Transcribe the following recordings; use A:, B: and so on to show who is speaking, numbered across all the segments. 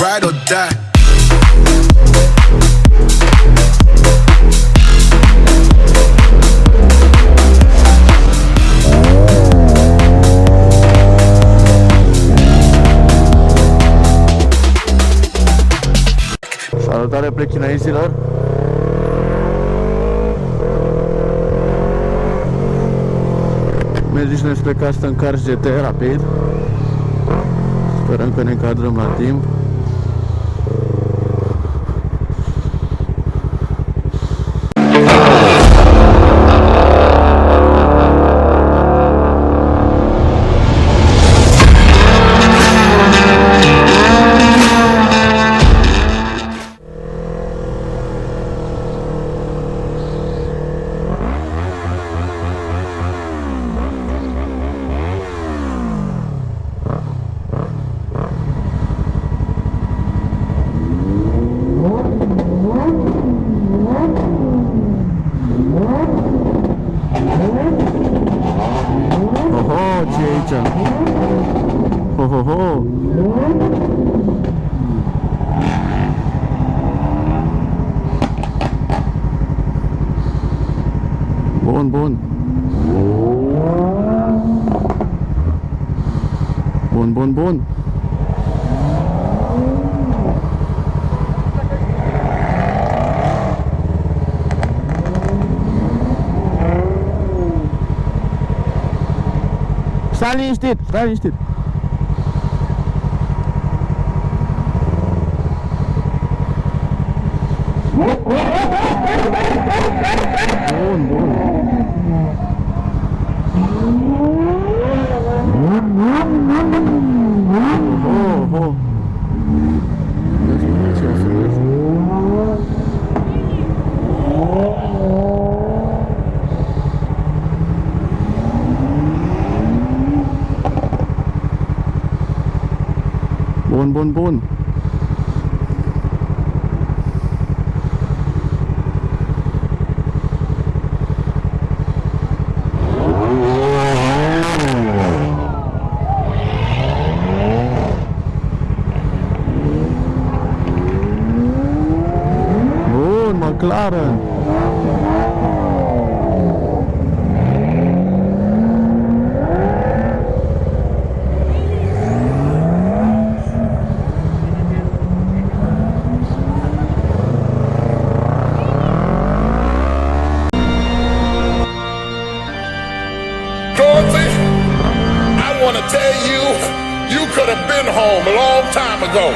A: ride or die.
B: Salutare prechynoizilor. Mergem și noi spre Custom Cars GT rapid. Sperăm că ne încadrăm la timp. Ce e aici? Ho, ho, ho! Bun, bun! Bun, bun, bun! Stai liniștit, stai liniștit. Bun, bun. Oh, oh. Bun, bun, bun. Bun, Mclaren.
C: You could have been home a long time ago.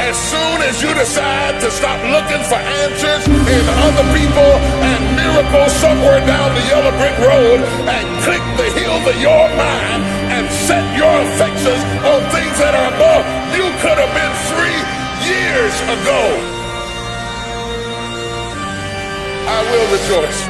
C: As soon as you decide to stop looking for answers in other people and miracles somewhere down the yellow brick road and click the heels of your mind and set your affections on things that are above, you could have been 3 years ago. I will rejoice.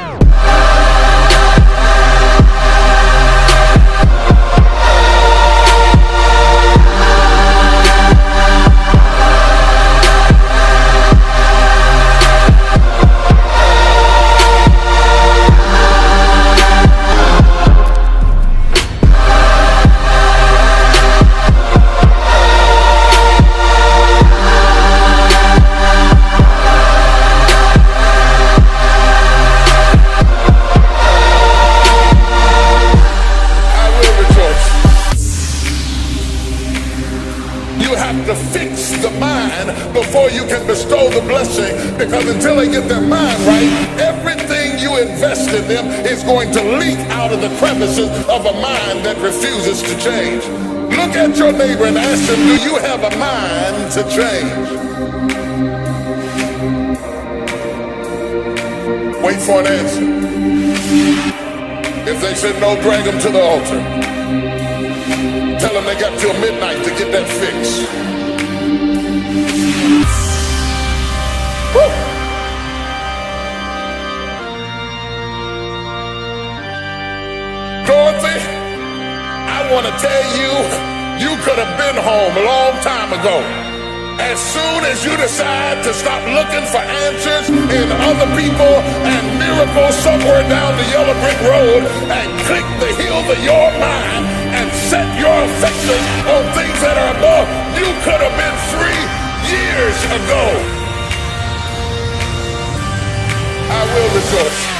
C: To fix the mind before you can bestow the blessing, because until they get their mind right, everything you invest in them is going to leak out of the crevices of a mind that refuses to change. Look at your neighbor and ask them, do you have a mind to change? Wait for an answer. If they said no, drag them to the altar. Tell them they got till midnight to get that fix. Woo! Dorothy, I want to tell you, you could have been home a long time ago. As soon as you decide to stop looking for answers in other people and miracles somewhere down the yellow brick road and click the heels of your mind and set your affections on things that are above, you could have been 3 years ago, I will rejoice.